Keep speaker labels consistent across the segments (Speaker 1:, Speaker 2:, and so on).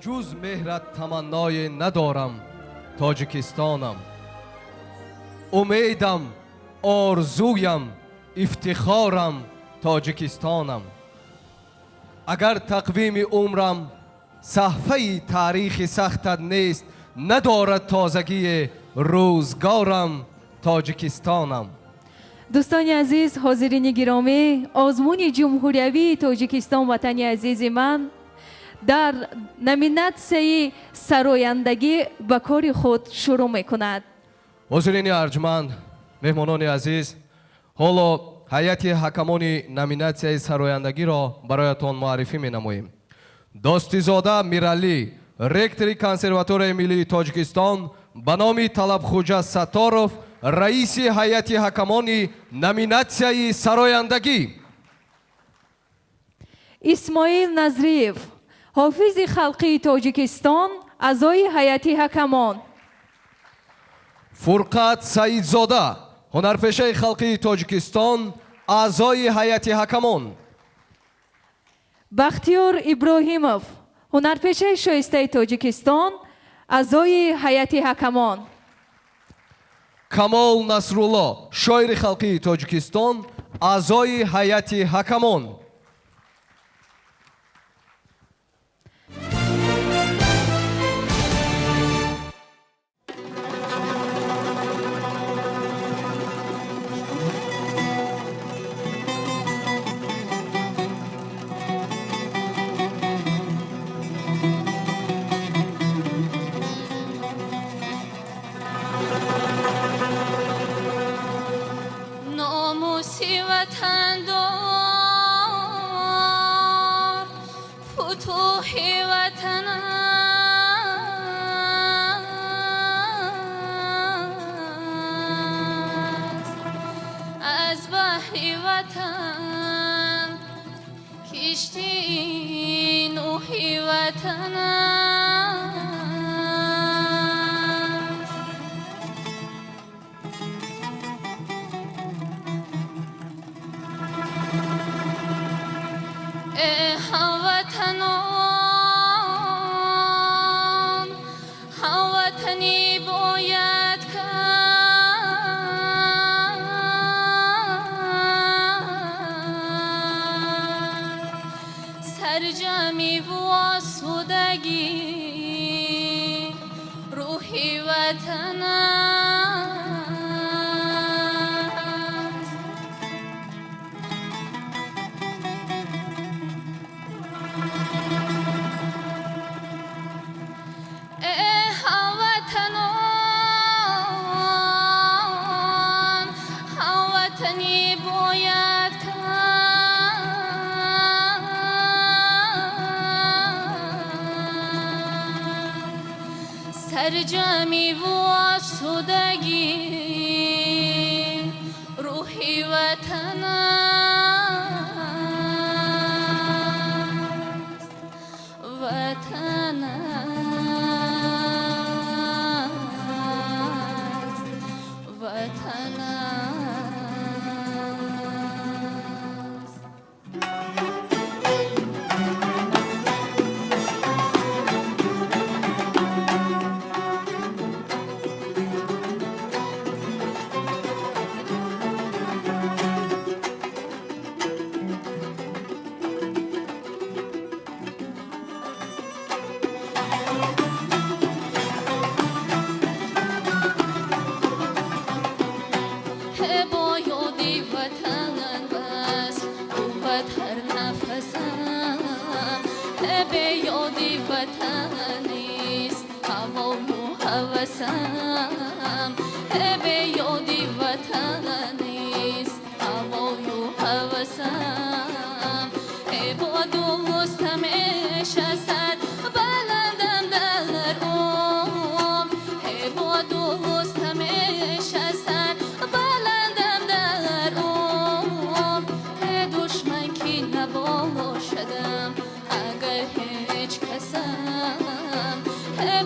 Speaker 1: جز مهرت تمنای ندارم تاجیکستانم. امیدم، آرزویم، افتخارم تاجیکستانم. اگر تقویم عمرم صحفه تاریخ سختت نیست، ندارد تازگی روزگارم تاجیکستانم.
Speaker 2: دوستان عزیز، حاضرین گرامی، آزمون جمهوریوی تاجیکستان وطن عزیز من در نامیناسیون سرایندگی به کار خود شروع میکند.
Speaker 1: حاضرین ارجمند، مهمانان عزیز، حالا هیئت حکمان نامیناسیون سرایندگی را برایتان معرفی می‌نماییم. داستیزاده میرعلی، رектور کنسرواتوری ملی تاجیکستان، به نام طلبخوجا ستارов، رئیس هیئت حکمان نامیناسیون سرایندگی.
Speaker 2: اسماعیل نظریف، حافظ خلقی تاجیکستان، اعضای هیئت حکمان.
Speaker 1: فرقت سعیدزاده، هنرپیشه خلقی تاجیکستان، اعضای هیئت حکمان.
Speaker 2: بختیار ابراهیمов، هنرپیشه شایسته تاجیکستان، اعضای هیئت حکمان.
Speaker 1: کمال نصرالله، شاعر خلقی تاجیکستان، اعضای هیئت حکمان.
Speaker 3: سرجمی و آسودگی روحی وطن است. ای هموطنان، هموطنی باید سرجمی و آسودگی روحی وطن است. وطن است، وطن است. به یادی وطنیست هوای و هوسم. با دوستم نشستم بلندم در عمر. با دوستم نشستم بلندم در عمر. دشمن کی نباشدم اگر هیچ کسم.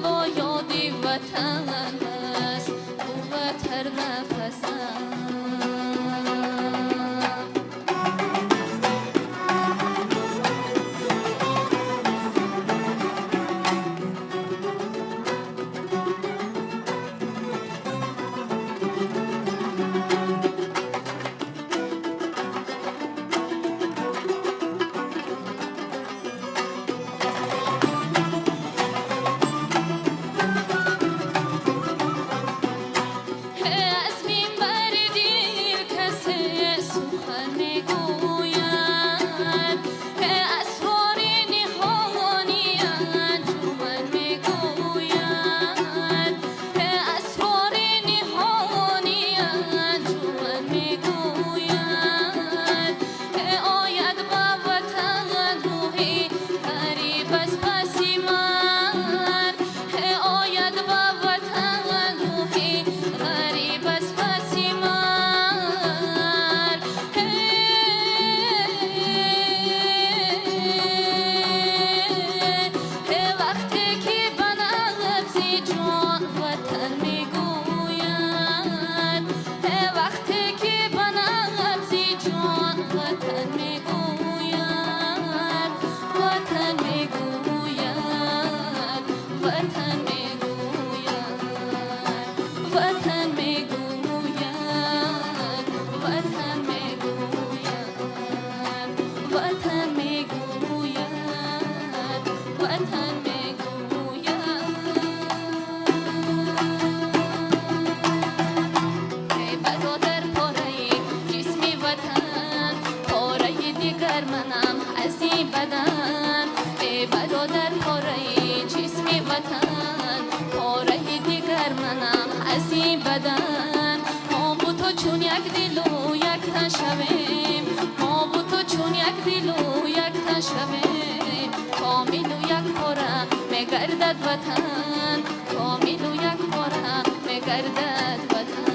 Speaker 3: با یادی وطن است قوت هر نفسم. وطن پاره دیگر منم از این بدن ما و تو چون یک دل و یک تن شویم ما و تو چون یک دل و یک تن شویم کامل و یک پاره میگردد وطن کامل و یک پاره میگردد وطن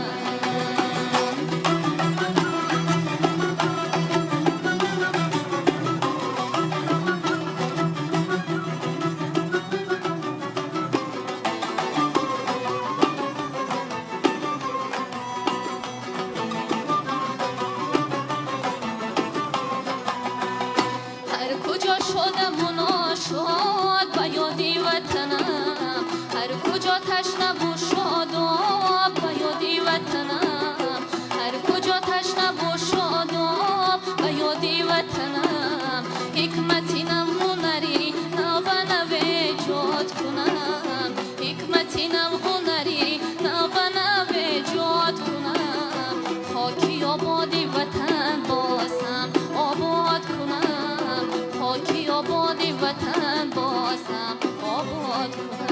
Speaker 3: وطن بازم آباد کنم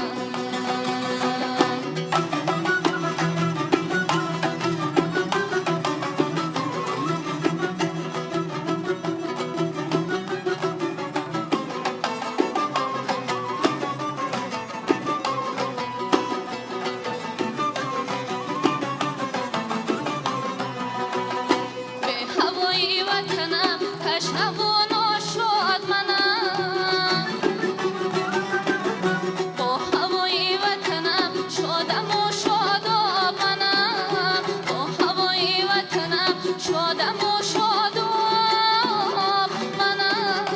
Speaker 3: به هوای وطنم تشنه و ناشاد منم با هوای وطنم شادم و شاداب منم با هوای وطنم شادم و شاداب منم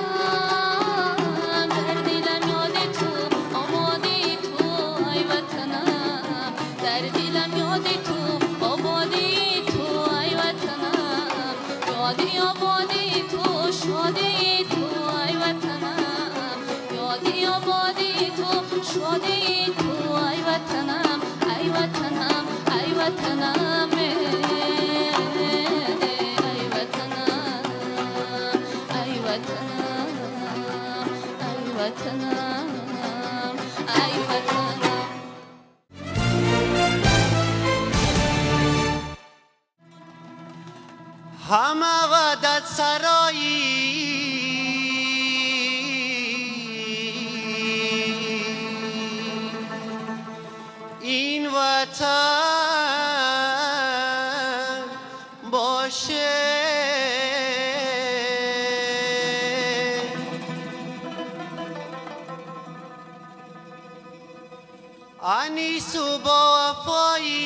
Speaker 3: در دلم یاد تو آبادی تو ای وطنم در دلم یاد تو آبادی تو ای وطنم یادی آبادی تو شادی تو ای وطنم یادی آبادی تو شادی تو ای وطنم ای وطنم ای وطنم ای وطنم ای وطنم ای وطنم ای وطنم
Speaker 4: همه وعدت سرایی این وطن باشه انیس و با وفایی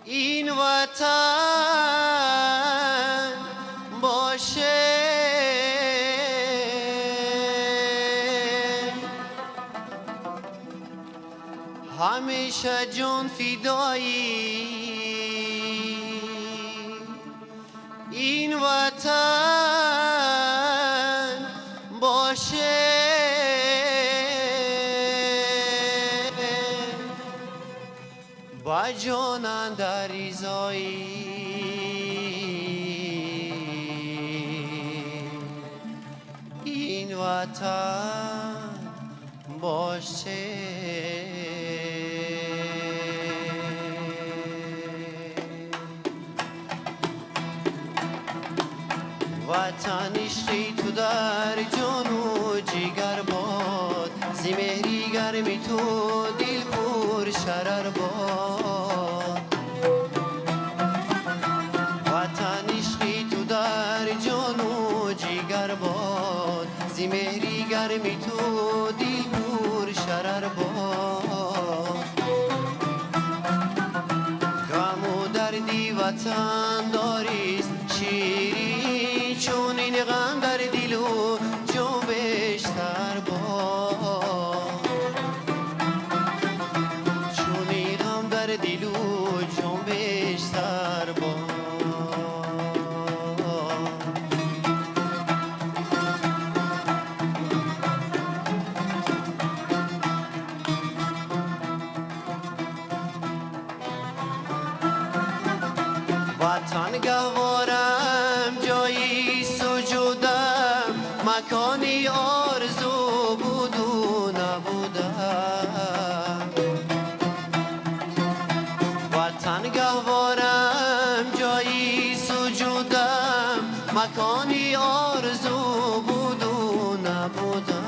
Speaker 4: این وطن باشه همیشه جان فدایی این وطن باشه با جانم در رضایی این وطن باشه وطن عشقی تو در جان و جگر باد زی مهری گرمی تو دل پر شرر باد وطن عشقی تو در جان و جگر باد زی مهری گرمی تو دل پر شرر باد غم و دردی وطن داریست شیری چون این غم در دل و جان بیشتر باد چون این غم در دل و جان بیشتر باد مکانی آرزو بود و نبودم وطن گهوارم جایی سجودم مکانی آرزو بود و نبودم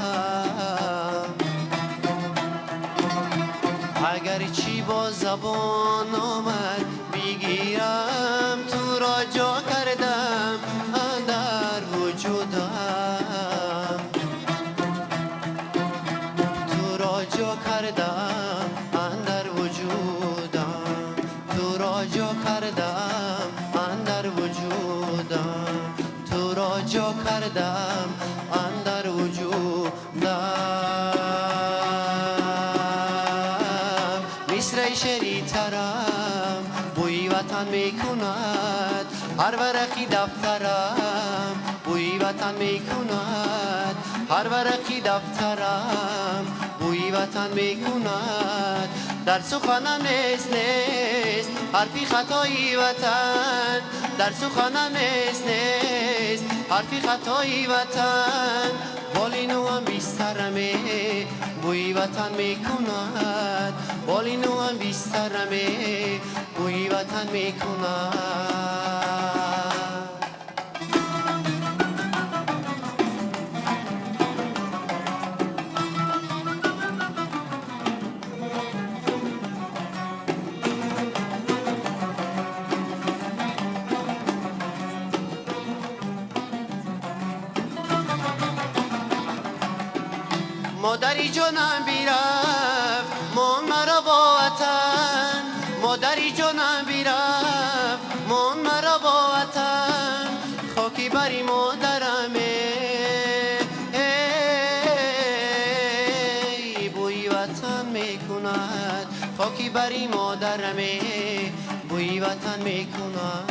Speaker 4: اگر چی با زبان آمد بگیرم تو را جا کردم اندر وجودم تو را جا کردم اندر وجودم تو را جا کردم اندر وجودم تو را جا کردم اندر وجودم مصر شریطرم بوی وطن میکند هر ورقی دفترم بوی وطن میکند هر ورقی دفترم بوی وطن میکند در سخنم نیست حرفی خطایی وطن در سخنم نیست حرفی خطایی وطن بالینو هم بیسترمه بوی وطن میکند بالینو هم بیسترمه بوی وطن میکند مادری جانم بیرفت مان مرا با وطن مادری جانم بیرفت مان مرا با وطن خاکی بری مادرمه بوی وطن میکند خاکی بری مادرمه بوی وطن میکند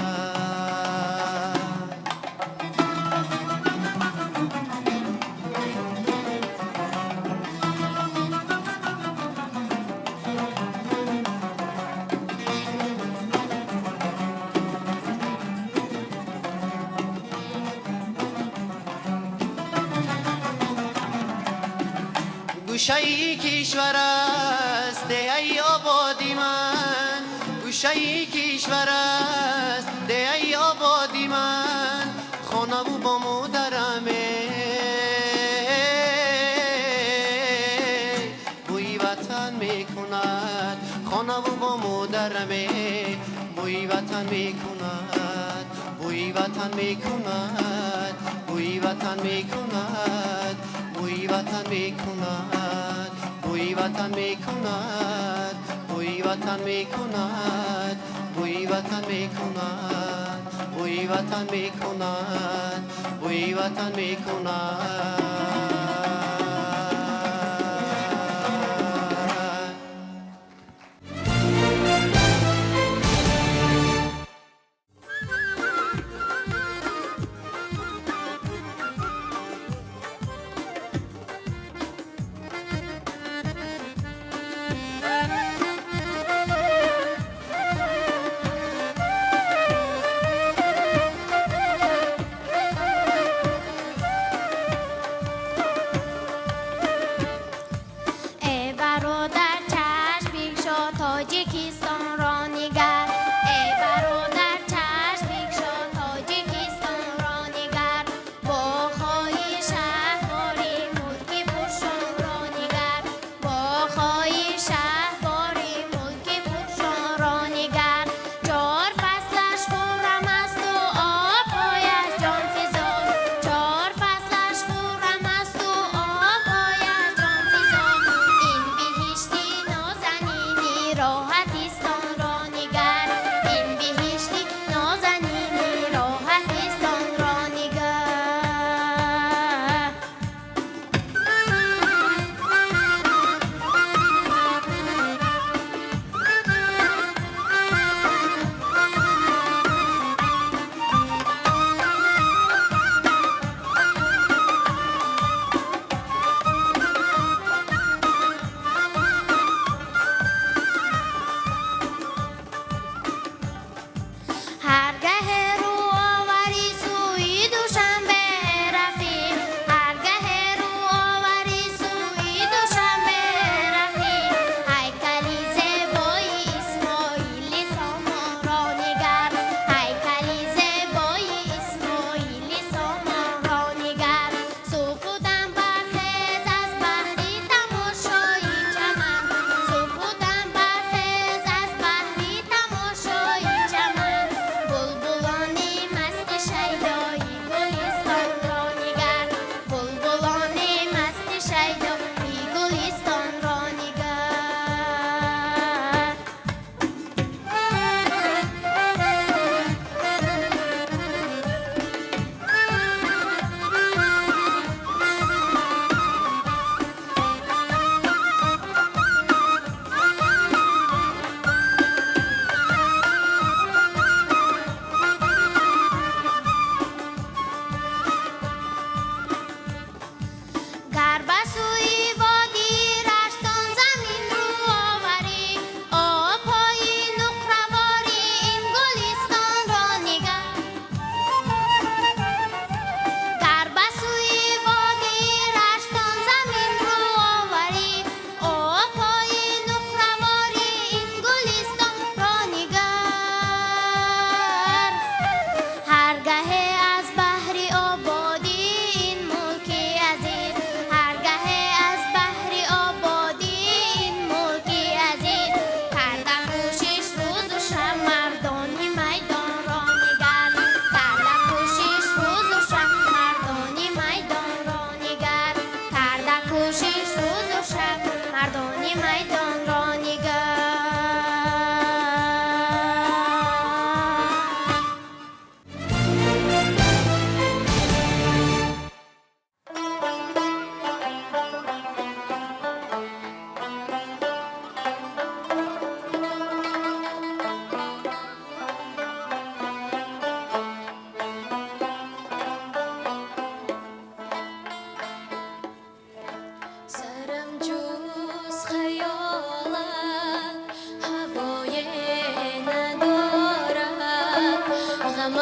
Speaker 4: گوشه کشور است دهی آبادی من گوشه کشور است دهی آبادی من خانه و با مادرمه بوی وطن میکند خانه و با مادرمه بوی وطن میکند بوی وطن میکند بوی وطن میکند بوی وطن میکند بوی وطن میکند بوی وطن میکند بوی وطن میکند بوی وطن میکند بوی وطن میکند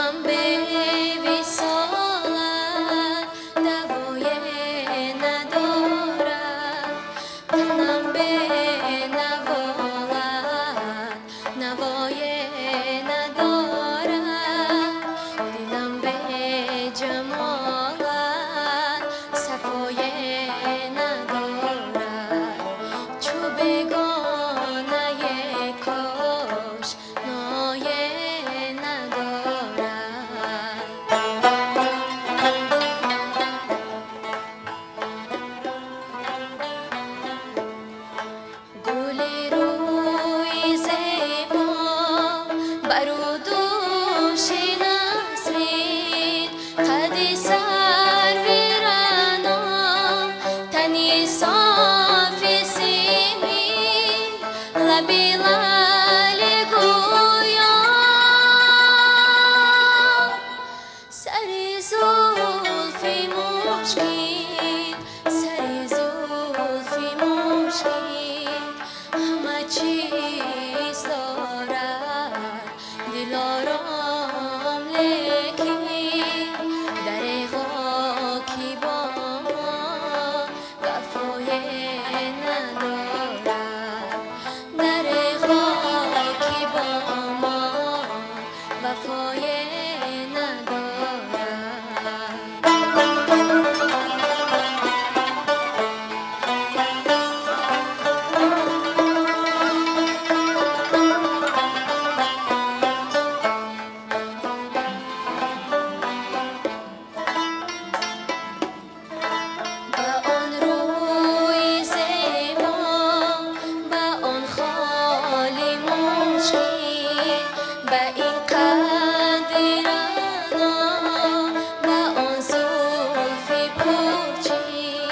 Speaker 3: دلم به وصالت دوای ندارد تنم به نوالت نوای ندارد دلم به جمالت صفای ندارد چو بگانه کاش نایه ندارد گل روی زیبا بر او دوش نسرین قد سرو رعنا تنی صاف سیمین لبی لعل گویا سر زلف مشکین سر زلف مشکین همه چیز دارد دلارام لیکن در خاکی با ما وفای ندارد در خاکی با ما وفای ندارد با آن روی زیبا با آن خال مشکین با این قد رعنا با آن زلف پرچین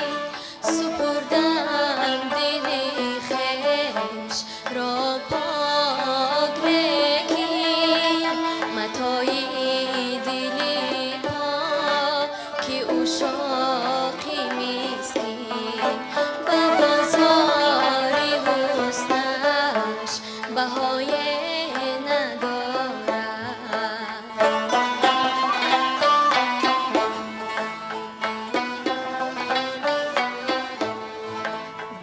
Speaker 3: سپردم دل خویش را پاک بگیر متاعی دلی پاکی او شاقی مسکین و بازاری حسنش بهای ندارد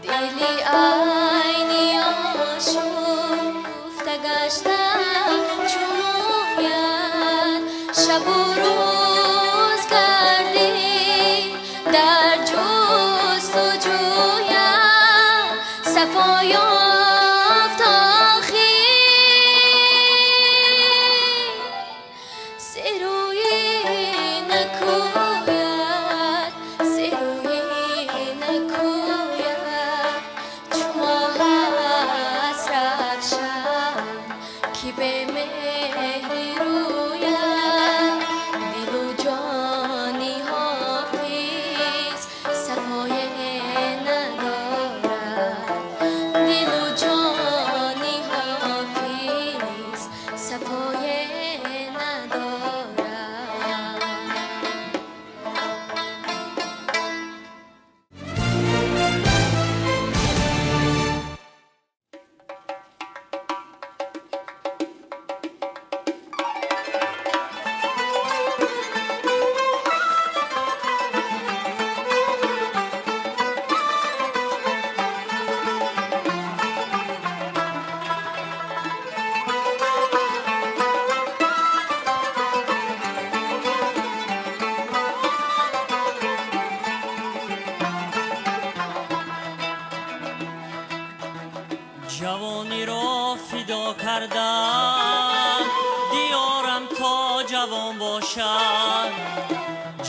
Speaker 3: دلی عینی آشفته گشتم چون مویت شب و روز کردی در جست و جویت صفا یافت آخر سروی نکوید سروی نکوید چو ماه از رخشن کی به مهری روید دل و جانی حافظ صفای ندارد دل و جانی حافظ صفای ندارد
Speaker 5: جوانی را فدا کردم دیارم تا جوان باشد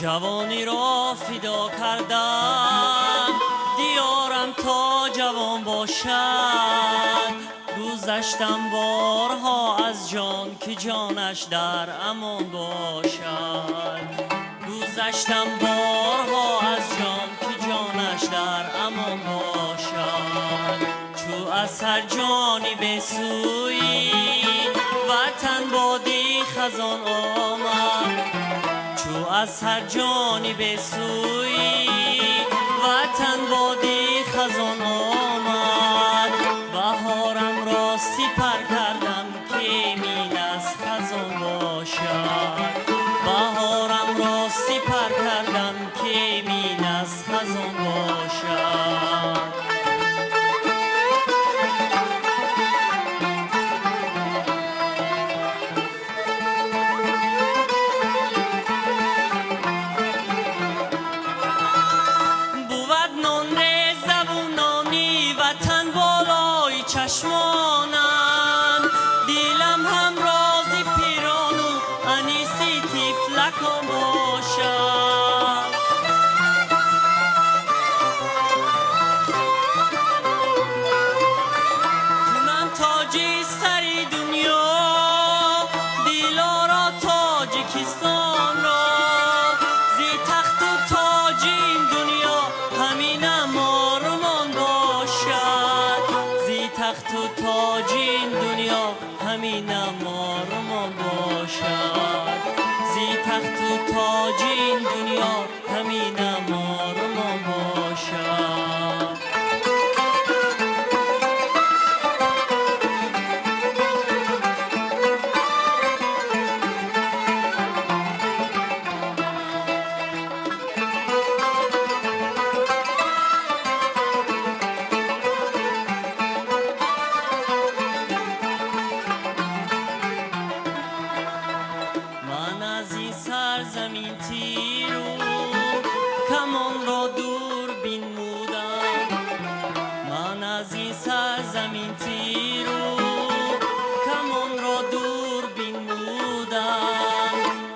Speaker 5: جوانی را فدا کردم دیارم تا جوان باشد گذشتم بارها از جان که جانش در امان باشد گذشتم بارها از جان که جانش در امان باشد چو از هر جانی به سوی وطن بادی خزان آمد چو از هر جانی به سوی وطن بادی خزان آمد بهارم را سپر کردم که مین از خزان باشد سپر کردم که امین از خزان باشد. چشمانم دیلم هم رازی پیران و انیسی تیفلکم باشد. کنم تاجی سری دنیا دیلارا تاجیکستان را زی تخت و تاج این دنیا همینم آرمان باشد. تخت و تاج این دنیا همینم آرمان باشد. زی تخت و تاج این دنیا همینم آرمان باشد. زمین تیرو کمان را دور بین مودم. من از این سرزمین تیرو کمان را دور بین مودم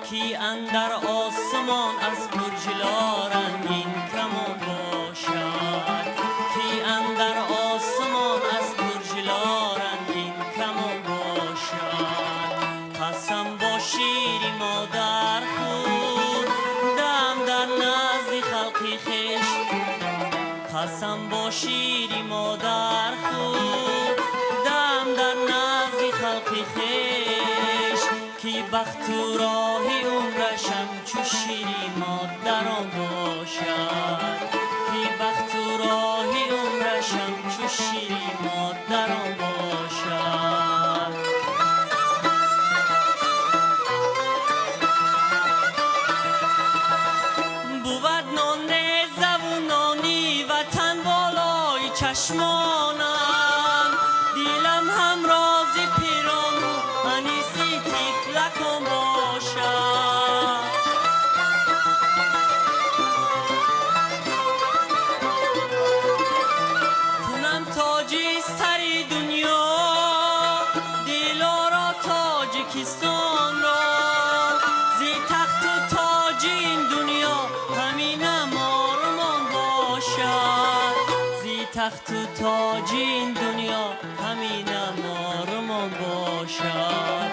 Speaker 5: که اندر آسمان از برجلا رنگین کمان باشد. که اندر آسمان از برجلا رنگین کمان باشد. قسم با شیری مادر قسم با شیری مادر خود دم در نزد خلقی خیش کی بخت و راهی عمرشم چو شیری مادران باشد. کی بخت و راهی عمرشم چو شیری مادران باشد. بود نان زبونانی وطن بالای چشمانم دیلم هم رازی پیران و انیسی تیفلکم باشد. کنم تاجی سری دنیا دیلارا تاجیکستان را زی تخت و تاج این دنیا همینم آرمان باشد. زی تخت و تاج این دنیا همینم آرمان باشد.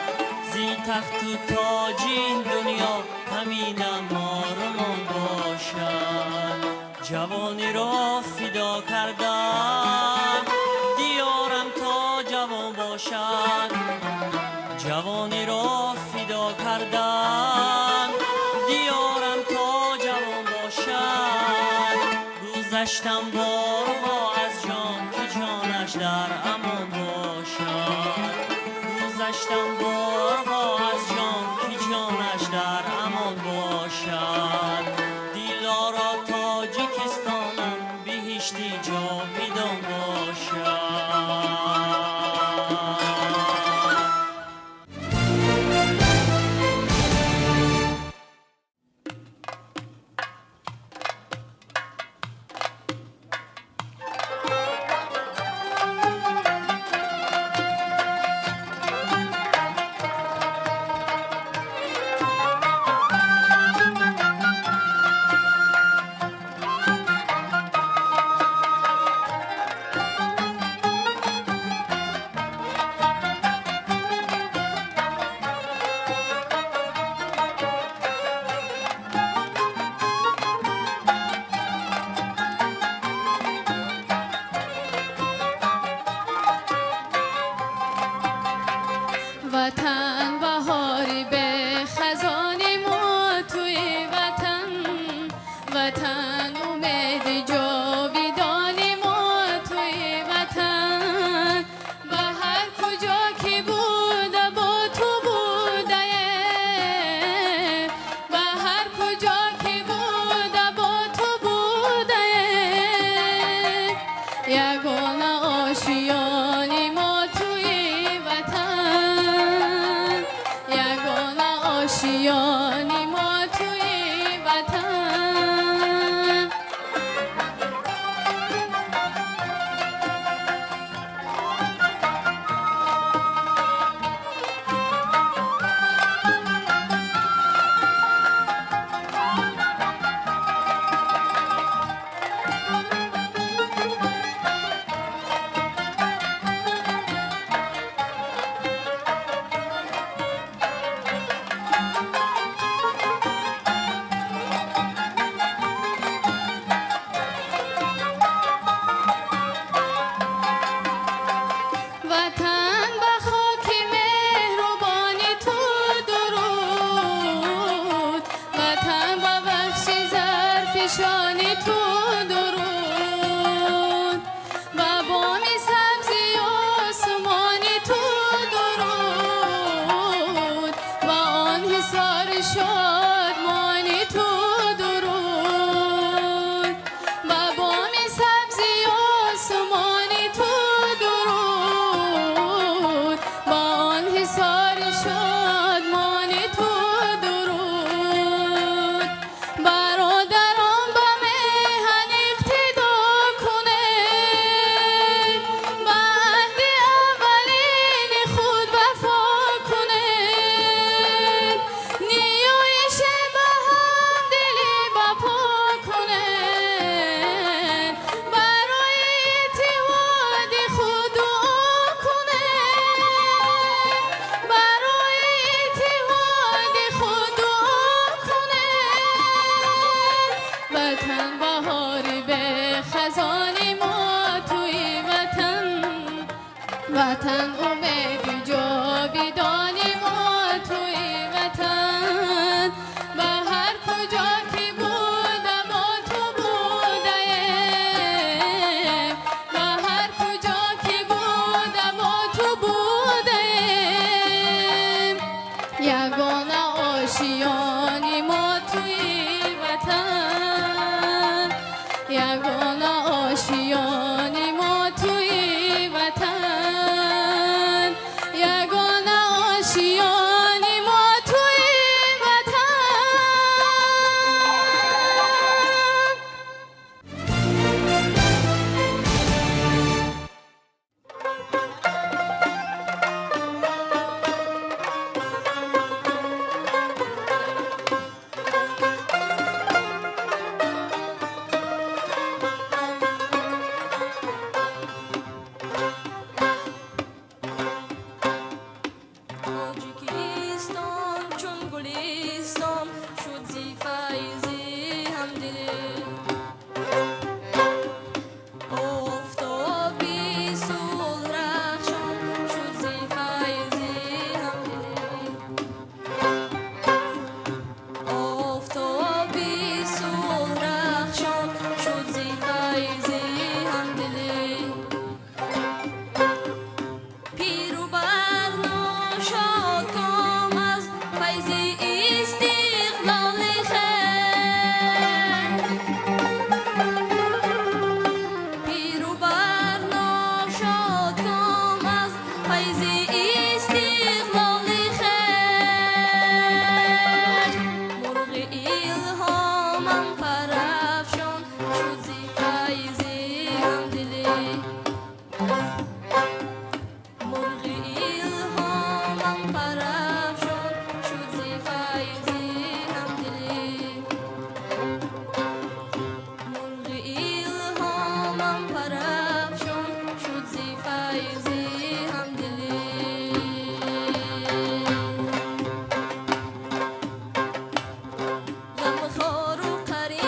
Speaker 5: زی تخت و تاج این دنیا همینم آرمان باشد. جوانی را فدا کردم دیارم تا جوان باشد. جوانی را فدا کردم دیارم تا جوان باشد. گذشتم بارها از جان که جانش در امان باشد. گذشتم بارها از جان که جانش در امان باشد. دیلارا تاجیکستانم بهشتی جاویدان باشد.
Speaker 3: وطن بهاری به خزانی ما توی وطن. وطن امید جاویدانی ما توی وطن. و هر کجا که بوده با تو بوده. و هر کجا شان تو درود و بام سبزی آسمان تو درود و آن حصار شادمان تو درود و بام سبزی آسمان تو درود و آن حصار شادمان تو درود برادران با مهن اقتدا کنید با عهد اولین خود وفا کنید نیایش با هم دلی بپا کنید برای اتحاد خود دعا کنید برای اتحاد خود دعا کنید وطن بهاری به خزان ما توی وطن وطن امید جاویدان ما توی وطن و هر کجا که بودم با تو بودم و هر کجا که بودم با تو بودم یگانه آشیانی ما توی وطن یگانه آشیانی ما توی وطن یگانه آشیانی ما توی وطن
Speaker 5: تاجیکستان چون گلستان شد زی فیض همدلی آفتابی صلح رخشان شد زی فیض همدلی آفتابی صلح رخشان شد زی فیض همدلی پیر و برنا شاد کام از فیض استقلال خیر پیر و برنا شاد کام از فیض استقلال خیر مرغ الهامم پرافشان شد زی فیض همدلی مرغ الهامم پرافشان شد زی فیض همدلی مرغ الهامم پرافشان شد زی فیض همدلی غمخوار و قریب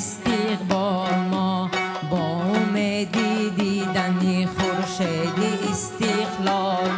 Speaker 6: استقبال ما با امیدی دیدن خورشید استقلال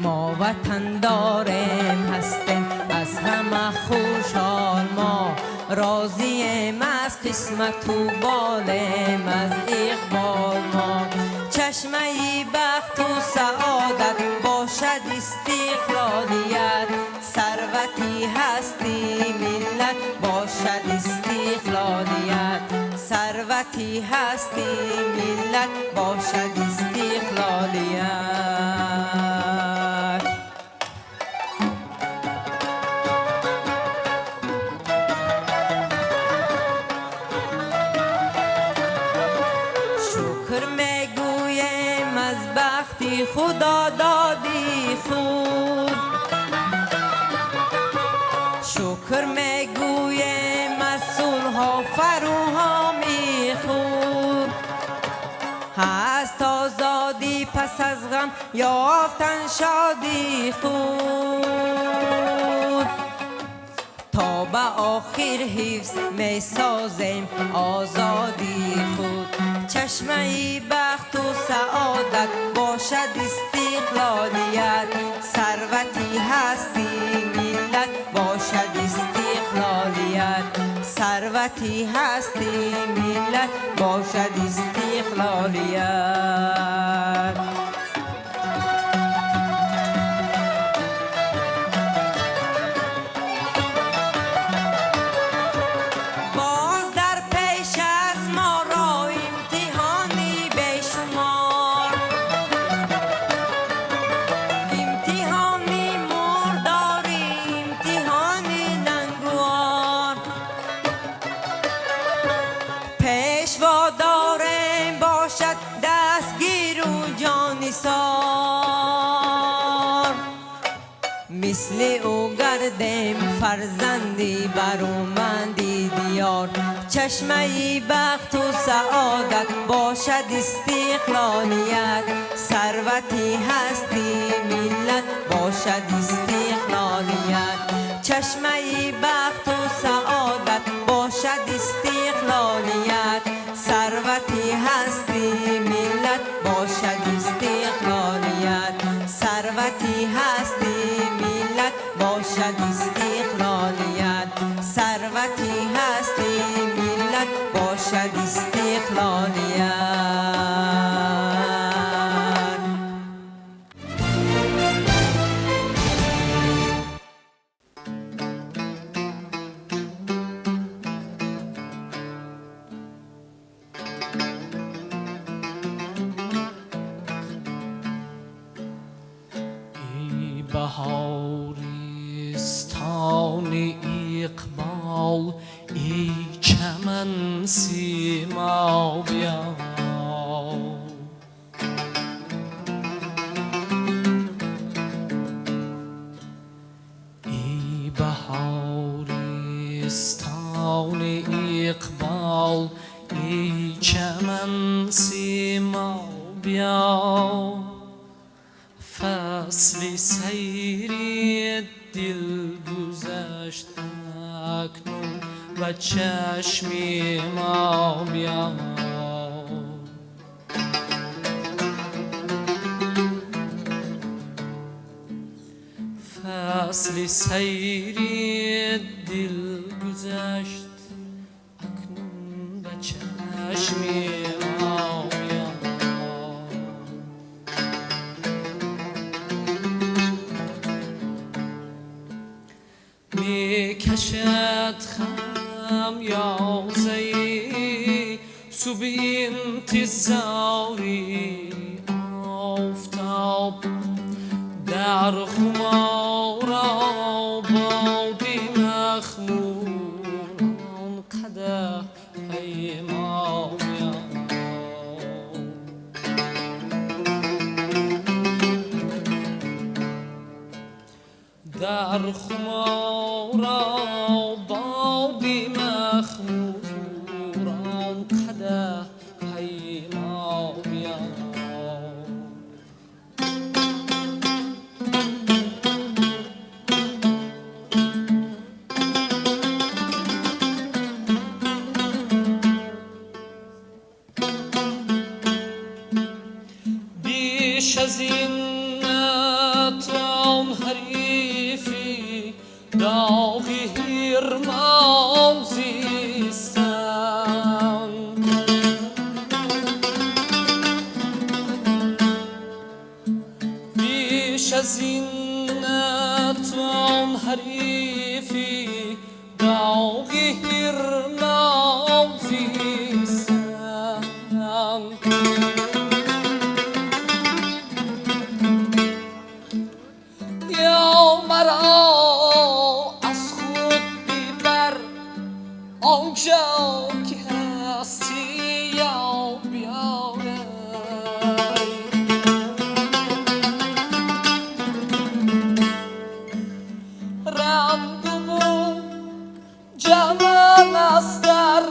Speaker 6: ما وطن داریم هستیم از همه خوشحال ما راضیم از قسمت و بالیم از اقبال ما چشمه بخت و سعادت باشد استقلالیت ثروتی هستی ملت باشد استقلالیت ثروتی هستی ملت باشد استقلالیت شکر میگویم از بختی خدا دادی خود شکر میگویم از صلح فروهامی خود هست آزادی پس از غم یافتن شادی خود تا به آخر حفظ می سازیم آزادی خود چشمه بخت و سعادت باشد استقلالیت ثروتی هستی ملت باشد استقلالیت ثروتی هستی ملت باشد استقلالیت مثل او گردیم فرزندی برومندی دیار چشمه بخت و سعادت باشد استقلالیت ثروتی هستی ملت باشد استقلالیت چشمه بخت و سعادت باشد استقلالیت ثروتی هستی ملت باشد استقلالیت ثروتی هستی ملت باشد استقلالیت ثروتی هستی ملت باشد استقلالیت
Speaker 7: بهارستان اقبال ای چمن سیما بیا ای بهارستان اقبال ای چمن سیما بیا فصل سیری دل گذشت اکنون و چشم ما بیا فصل سیری دل گذشت اکنون و چشم ما بیا می کشد خمیازه صبح انتظاری آفتاب در خمار آباد مخمور آن قدح پیما در خمار آباد مخمور آن قدح پیما بیش از این نتوان حریفی داغی هیرمان زیستن بیش از این نتوان حریفی داغی هیرمان زیستن یا مرا از خود ببر آنجا که هستی یا بیایی رنگ و جمال است در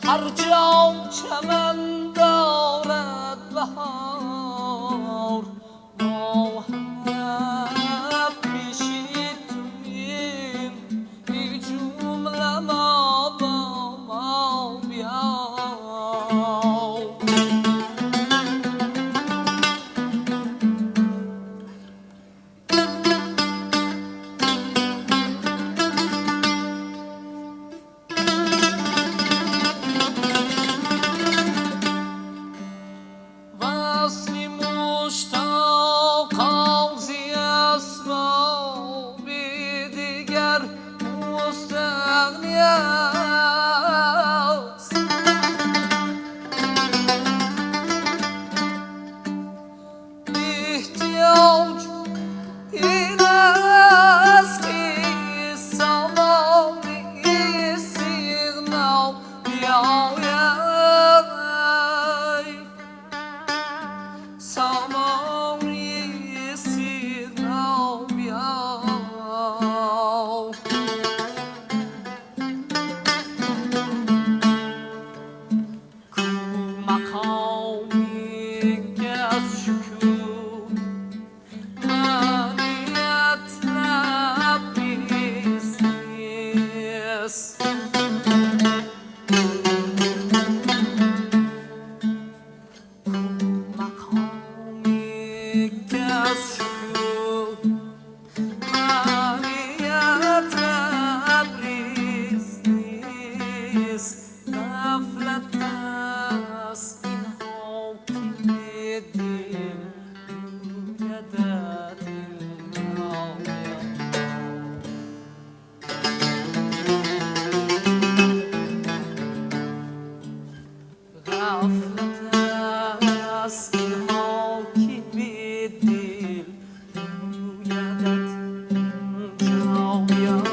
Speaker 7: هر جا چمن دارد بهار با هم پیشی توییم ای جمله ما با ما بیا وصلی مشتاقان زی اسباب دیگر مستغنی است احتیاج این است که سامانی سیغنا بیاید سامانی سیغنا بیاید کو مقامی که از شکوه منیت لبریز نیست مقامی که از شکوه منیت لبریز نیست غفلت است این حاکم دل رویدت غفلت است این حاکم دل رویدت جاوید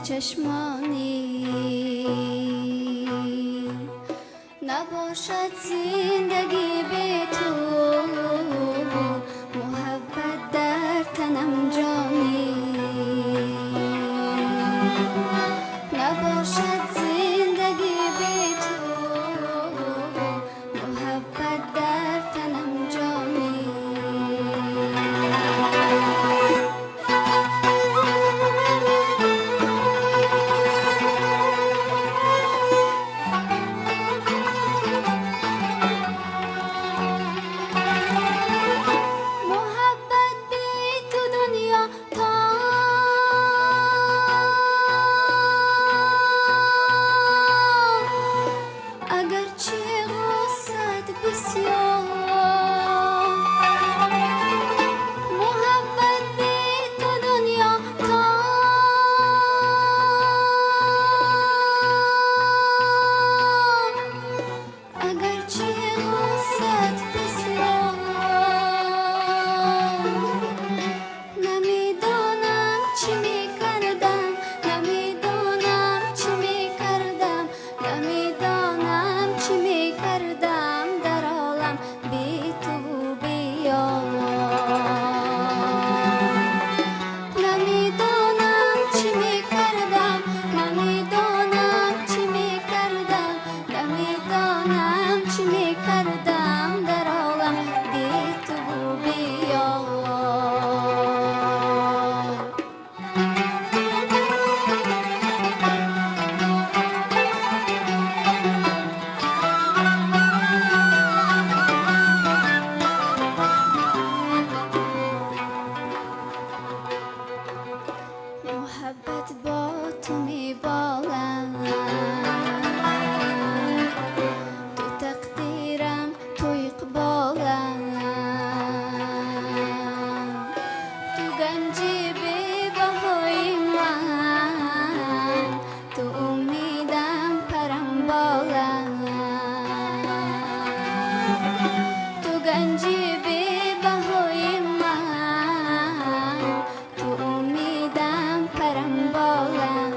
Speaker 3: چشمانی نباشد زندگی بی تو محبت در تنم جانی نباشد زندگی بی تو محبت در تنم جانی محبت با تو میبالم تو تقدیرم تو اقبالم تو گنجی بی بهای من تو امیدم پرم بالم تو گنجی بی بهای من تو امیدم پرم بالم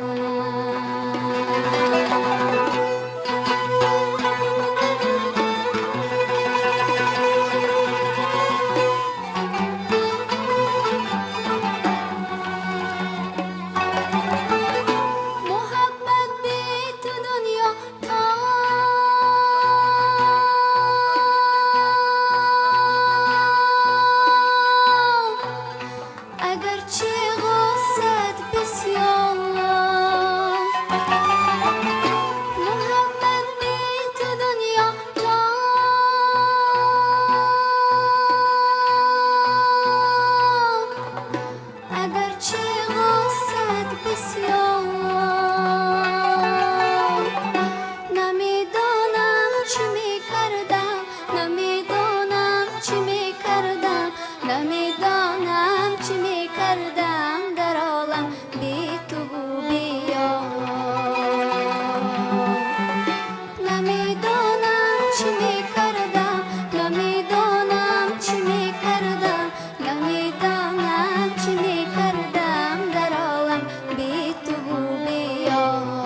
Speaker 3: محبت بی تو دنیا تا اگرچه غصت بسیار محبت بی تو دنیا تا اگرچه غصت بسیار نمیدانم چی میکردم نمیدانم چی میکردم نمیدانم چی میکردم در عالم بی تو و بی یار نمیدانم چی میکردم نمیدانم چی میکردم نمیدانم چی میکردم در عالم بی تو و بی یار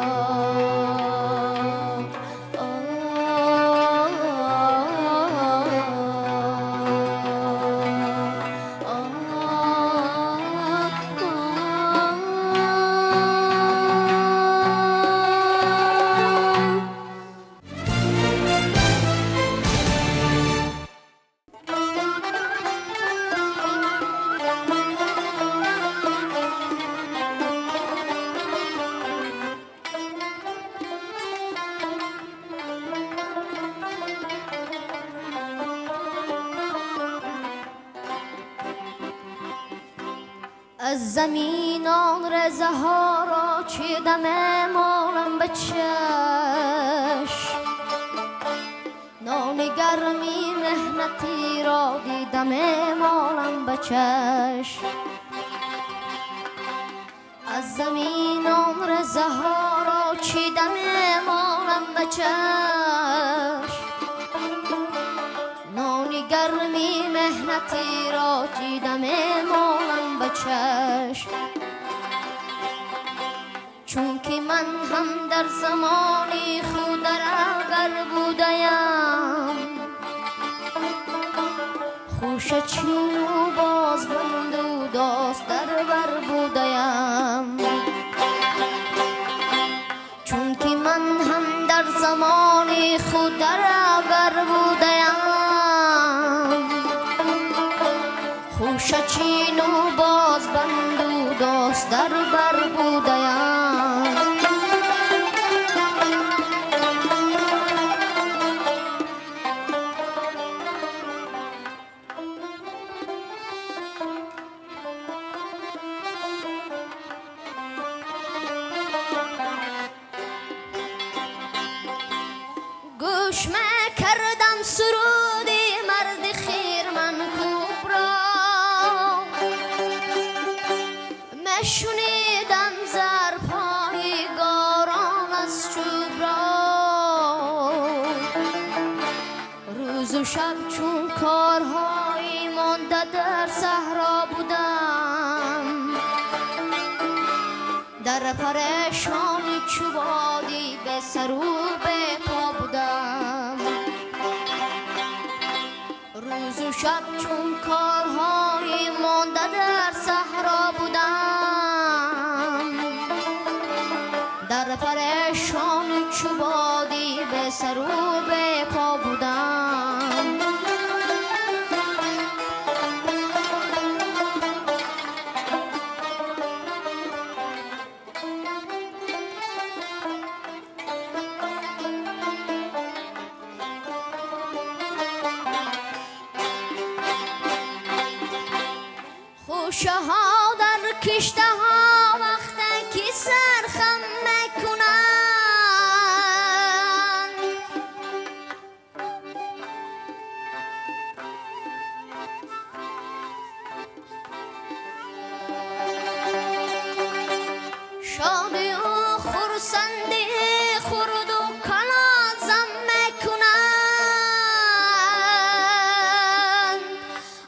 Speaker 3: از زمینان رزه ها را چیدم مالم به چشم نان گرمی مهنتی را دیدم مالم به چشم از زمینان رزه ها را چیدم مالم به چشم نان گرمی مهنتی را دیدم مالم به چشم چون که من هم در زمانی خود اگر بودیم خوش چین و باز بند و داست در بر بودیم چون که من هم در زمانی خود اگر بودیم خوش چین و باز بند و داست در بر بودیم گوش کردم سرودی مرد خیرمن کبرا مشونیدم زرپای گاران از چوب را روز و شب چون کارهایی مانده در صحرا بودم در پریشانی چوبادی به سر و به پا بودم روز و شب چون کارهایی مانده در صحرا بودم در پریشانی چوبادی به سر و به پا بودم خوشه ها در کشته ها وقتی که سرخم میکنند شادی و خرسندی خورد و کلازم میکنند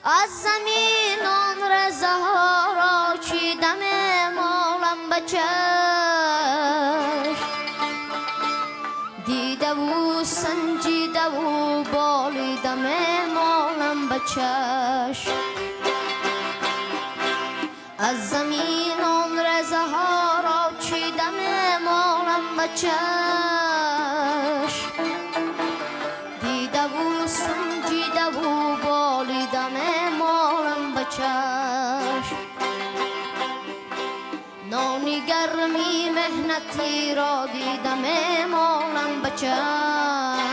Speaker 3: از زمین آن رزه ها را چیدم مالم بچشم دیده و سنجیده و بالیدم مالم بچشم از زمین آن رزه ها را چیدم مالم بچشم دیده و سنجیده و بالیدم مالم بچشم نانی گرمی مهنتی را دیدم مالم بچشم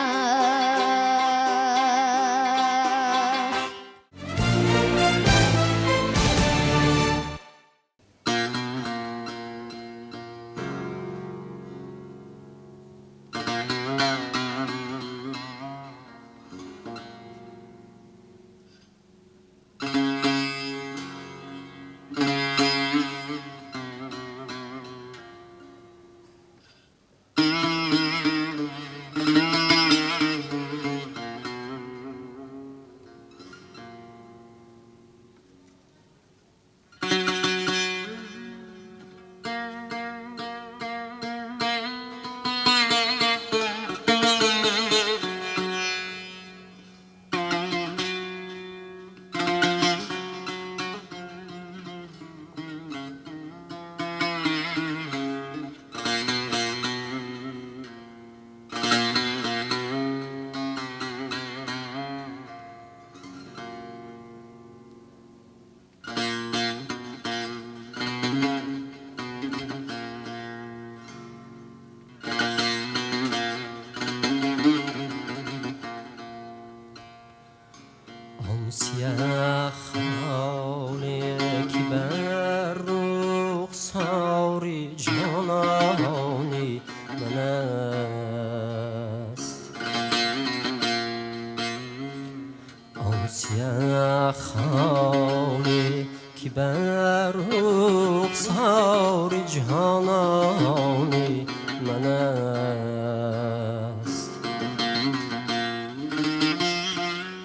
Speaker 8: خانه که بر رخسار جهانی من است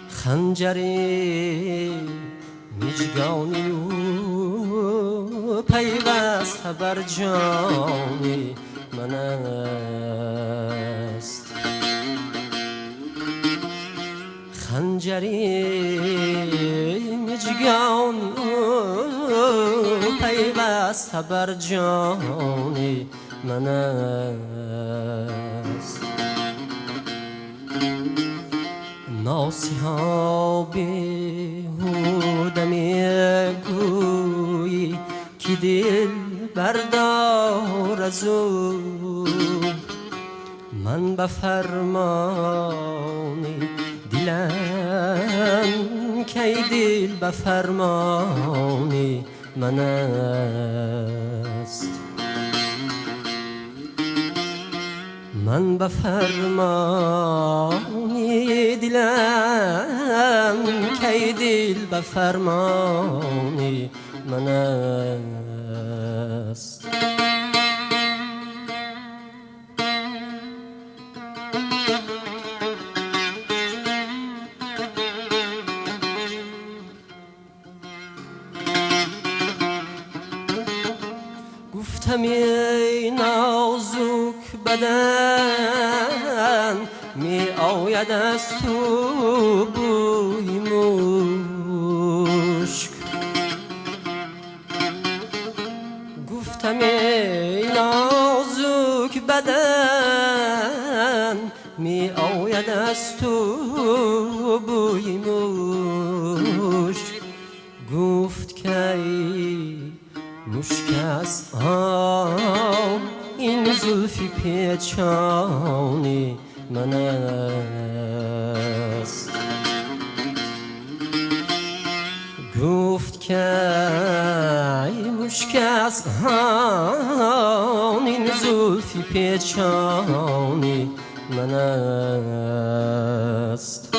Speaker 8: خنجری مژگانی او پیوست بسته بر جان من است. خنجری مجگان پیوسته بر جان من است. ناصحا بیهوده میگویی که دل بردار از او، من به فرمان دلم کی دل به فرمان من است. من به فرمان دلم کی دل به فرمان من است. گفتم ای نازک بدن می آید از تو بوی مشک. گفتم ای نازک بدن می آید از تو بوی مشک. گفت که مشک است این زلفی پیچانی من است. گفت که مشک است این زلفی پیچانی من است.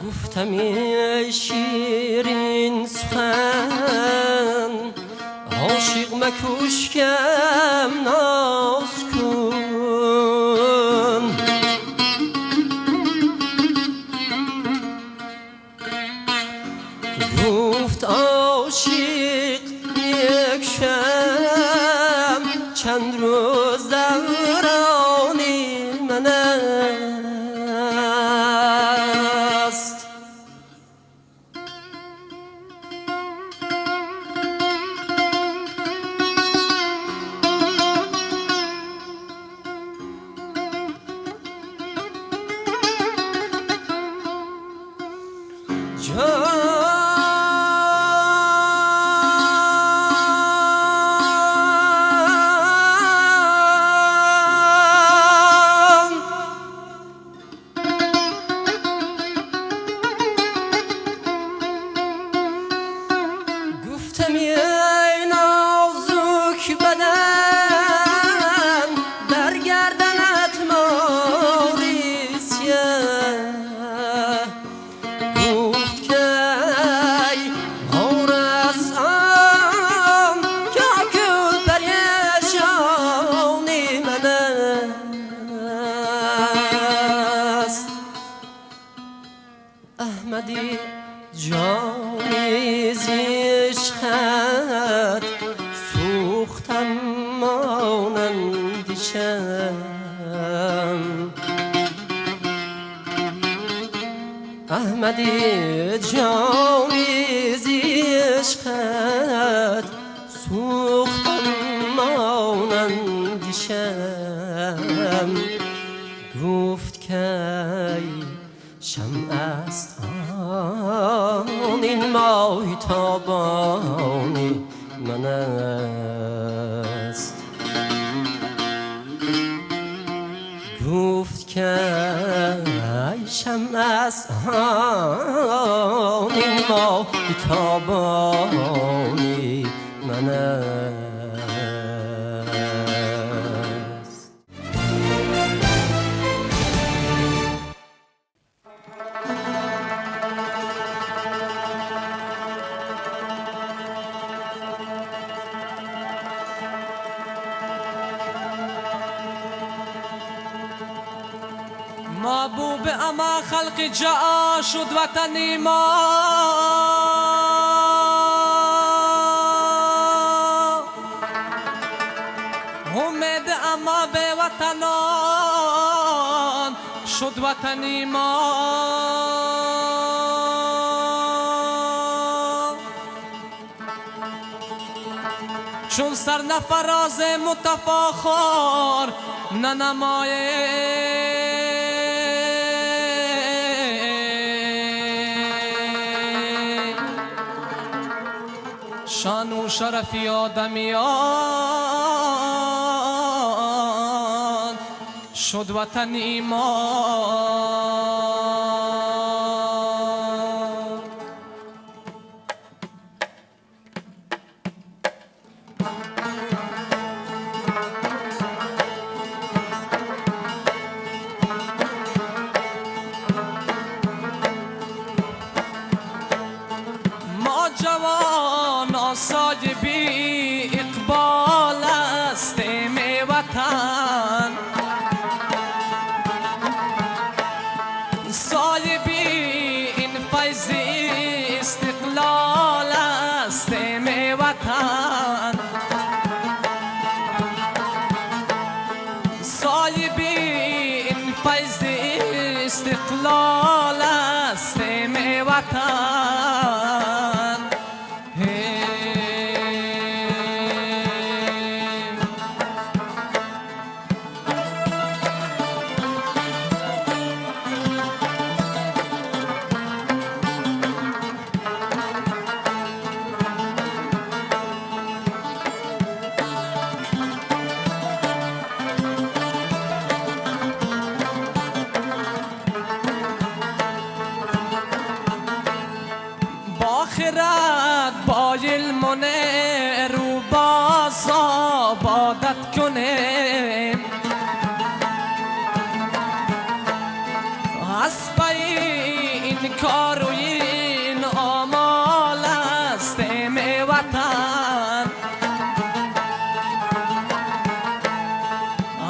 Speaker 8: گفتم ای شیرین سخن عاشق مکوش کم ناز کن. گفت عاشق یک شم چند روز دورانی من است. گفتم ای نازک بدن در گردنت ماری سیه. گفت که ای مورسان که کل پریشانی من است. احمدی جانی عشقت سوختم مانند شم. احمدی جانی عشقت سوختم مانند شم. گفت که شمع است این ماه تابانی من است. گفت که شمع است این ماه تابانی من است.
Speaker 7: محبوب اما خلق جا شد وطنی ما امید اما به وطنان شد وطنی ما چون سر نفراز متفاخر ننمایه شان و شرفی آدمیان شد وطنی ما جوان آسای بی اقبال استیم وطن سای بی این فیض استقلال استیم وطن سای بی این فیض استقلال استیم وطن خرد با علم و رو باز آبادت کنیم حسب این کار و این آمال استیم وطن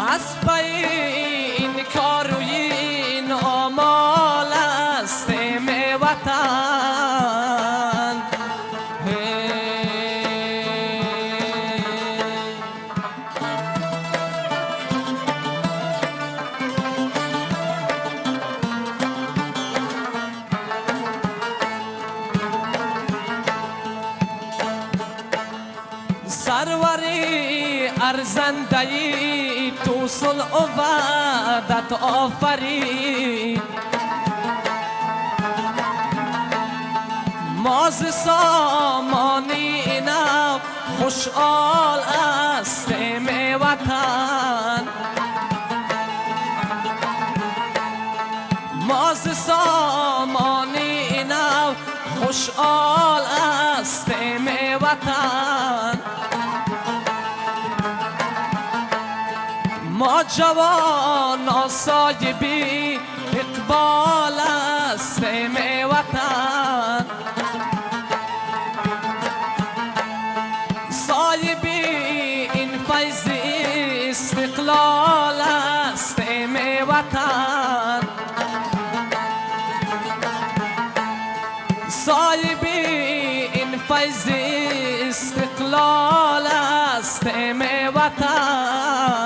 Speaker 7: حسب این کار و این آمال استیم وطن سروری ارزندهی تو صلح و وحدت آفرین ماز سامانی نو خوشحال استیم وطن ماز سامانی نو خوشحال استیم وطن ما جوان آسای بی اقبال استیم وطن سای بی این فیض استقلال استیم وطن سای بی این فیض استقلال استیم وطن